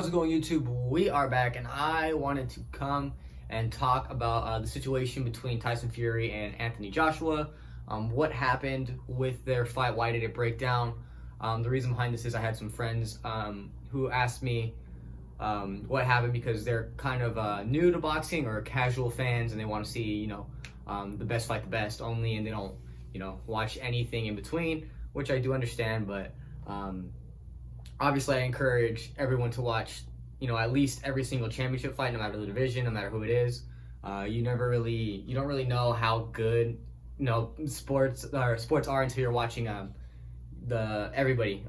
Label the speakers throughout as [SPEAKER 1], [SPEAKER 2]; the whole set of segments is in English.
[SPEAKER 1] How's it going, YouTube? We are back, and I wanted to come and talk about the situation between Tyson Fury and Anthony Joshua. What happened with their fight? Why did it break down? The reason behind this is I had some friends who asked me what happened because they're kind of new to boxing or casual fans, and they want to see, the best fight the best only, and they don't, watch anything in between, which I do understand, but obviously, I encourage everyone to watch, at least every single championship fight, no matter the division, no matter who it is. You don't really know how good, sports are until you're watching everybody,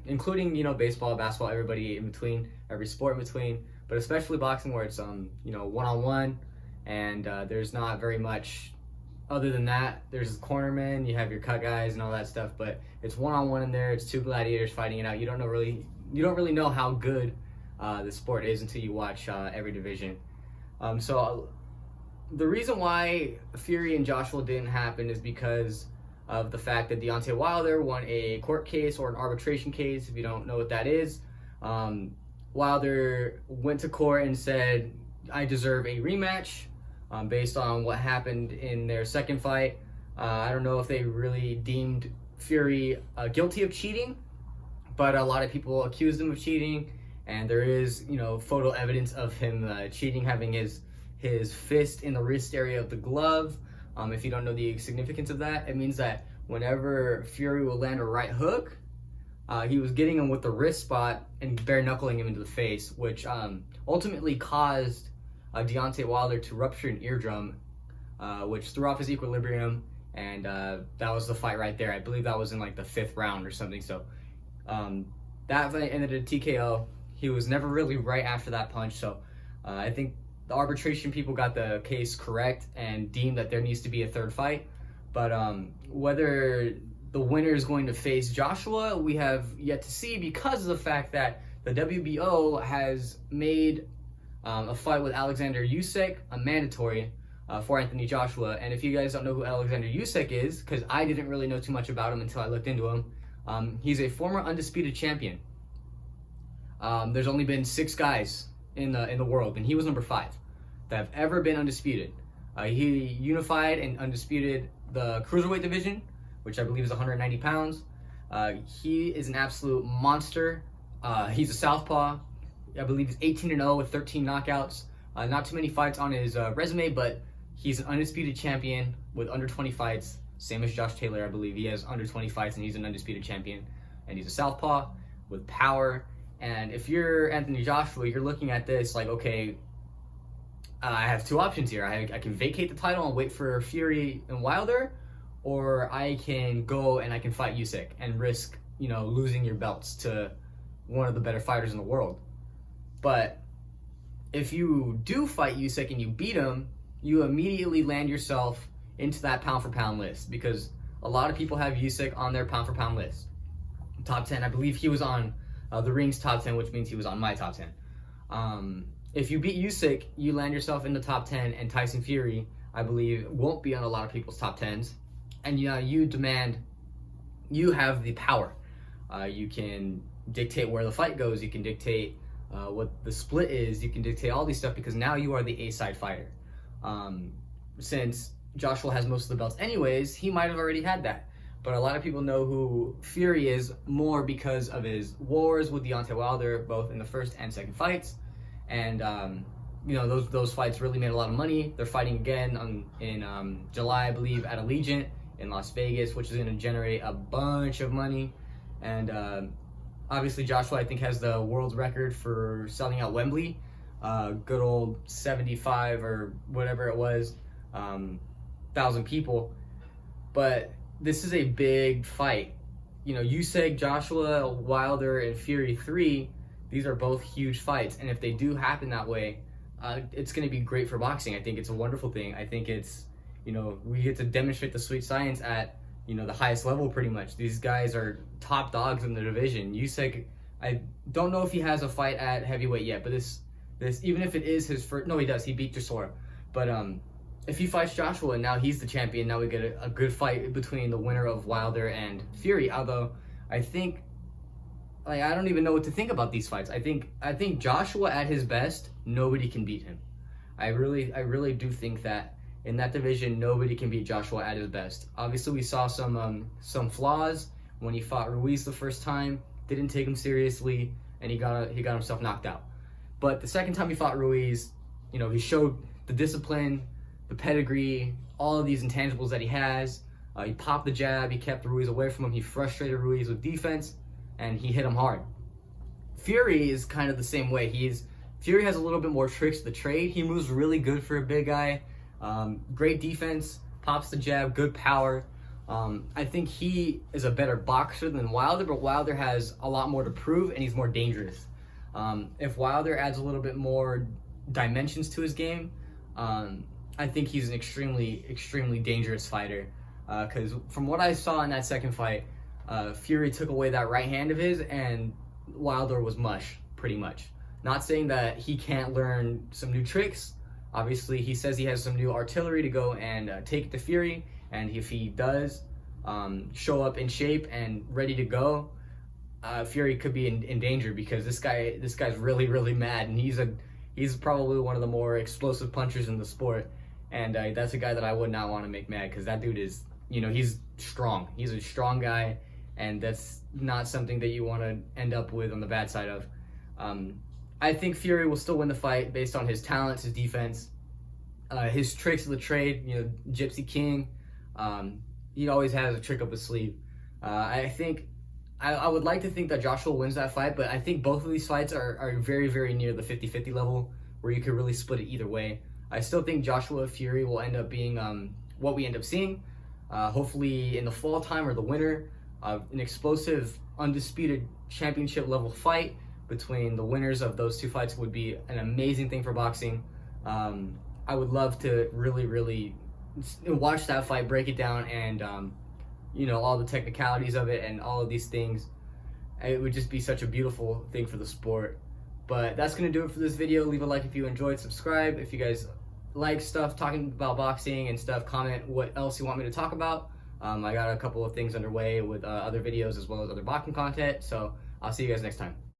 [SPEAKER 1] including baseball, basketball, everybody in between, every sport in between, but especially boxing where it's one-on-one, and there's not very much. Other than that, there's cornermen, you have your cut guys and all that stuff, but it's one-on-one in there. It's two gladiators fighting it out. You don't really know how good the sport is until you watch every division. So the reason why Fury and Joshua didn't happen is because of the fact that Deontay Wilder won a court case or an arbitration case. If you don't know what that is, Wilder went to court and said, "I deserve a rematch." Based on what happened in their second fight. I don't know if they really deemed Fury guilty of cheating, but a lot of people accused him of cheating, and there is, photo evidence of him cheating, having his fist in the wrist area of the glove. If you don't know the significance of that, it means that whenever Fury will land a right hook, he was getting him with the wrist spot and bare knuckling him into the face, which ultimately caused Deontay Wilder to rupture an eardrum, which threw off his equilibrium, and that was the fight right there. I believe that was in like the 5th round or something. So that fight ended in TKO. He was never really right after that punch. So I think the arbitration people got the case correct and deemed that there needs to be a third fight. But whether the winner is going to face Joshua, we have yet to see, because of the fact that the WBO has made a fight with Alexander Usyk a mandatory for Anthony Joshua. And if you guys don't know who Alexander Usyk is, because I didn't really know too much about him until I looked into him, he's a former undisputed champion. There's only been 6 guys in the world, and he was number 5 that have ever been undisputed. He unified and undisputed the cruiserweight division, which I believe is 190 pounds. He is an absolute monster. He's a southpaw. I believe he's 18-0 with 13 knockouts. Not too many fights on his resume, but he's an undisputed champion with under 20 fights. Same as Josh Taylor, I believe. He has under 20 fights, and he's an undisputed champion. And he's a southpaw with power. And if you're Anthony Joshua, you're looking at this like, okay, I have 2 options here. I can vacate the title and wait for Fury and Wilder, or I can go and I can fight Usyk and risk, losing your belts to one of the better fighters in the world. But if you do fight Usyk and you beat him, you immediately land yourself into that pound-for-pound list, because a lot of people have Usyk on their pound-for-pound list. Top 10, I believe he was on the Ring's top 10, which means he was on my top 10. If you beat Usyk, you land yourself in the top 10, and Tyson Fury, I believe, won't be on a lot of people's top 10s. And you have the power. You can dictate where the fight goes. You can dictate what the split is. You can dictate all these stuff, because now you are the A-side fighter. Since Joshua has most of the belts anyways, he might have already had that. But a lot of people know who Fury is more because of his wars with Deontay Wilder, both in the first and second fights. And those fights really made a lot of money. They're fighting again in July, I believe, at Allegiant in Las Vegas, which is going to generate a bunch of money. And obviously, Joshua, I think, has the world record for selling out Wembley. Good old 75 or whatever it was, 1,000 people. But this is a big fight. Usyk, Joshua, Wilder, and Fury 3, these are both huge fights. And if they do happen that way, it's going to be great for boxing. I think it's a wonderful thing. I think it's, we get to demonstrate the sweet science at the highest level, pretty much. These guys are top dogs in the division. Usyk, I don't know if he has a fight at heavyweight yet, but this even if it is his first, no, he does. He beat Josua. But if he fights Joshua, now he's the champion. Now we get a good fight between the winner of Wilder and Fury. Although I think like, I don't even know what to think about these fights. I think Joshua at his best, nobody can beat him. I really do think that in that division, nobody can beat Joshua at his best. Obviously, we saw some flaws when he fought Ruiz the first time. Didn't take him seriously, and he got himself knocked out. But the second time he fought Ruiz, you know, he showed the discipline, the pedigree, all of these intangibles that he has. He popped the jab, he kept Ruiz away from him, he frustrated Ruiz with defense, and he hit him hard. Fury is kind of the same way. Fury has a little bit more tricks to the trade. He moves really good for a big guy. Great defense, pops the jab, good power. I think he is a better boxer than Wilder, but Wilder has a lot more to prove, and he's more dangerous. If Wilder adds a little bit more dimensions to his game, I think he's an extremely dangerous fighter. Because from what I saw in that second fight, Fury took away that right hand of his, and Wilder was mush, pretty much. Not saying that he can't learn some new tricks. Obviously, he says he has some new artillery to go and take to Fury, and if he does show up in shape and ready to go, Fury could be in danger, because this guy's really mad, and he's probably one of the more explosive punchers in the sport, and that's a guy that I would not want to make mad, because that dude is, you know, he's strong. He's a strong guy, and that's not something that you want to end up with on the bad side of. I think Fury will still win the fight based on his talents, his defense, his tricks of the trade. You know, Gypsy King. He always has a trick up his sleeve. I think I would like to think that Joshua wins that fight, but I think both of these fights are very near the 50-50 level, where you could really split it either way. I still think Joshua Fury will end up being what we end up seeing. Hopefully in the fall time or the winter, an explosive, undisputed championship level fight between the winners of those two fights would be an amazing thing for boxing. I would love to really watch that fight, break it down, and you know, all the technicalities of it and all of these things. It would just be such a beautiful thing for the sport. But that's gonna do it for this video. Leave a like if you enjoyed, subscribe if you guys like stuff talking about boxing and stuff. Comment what else you want me to talk about. I got a couple of things underway with other videos as well as other boxing content, so I'll see you guys next time.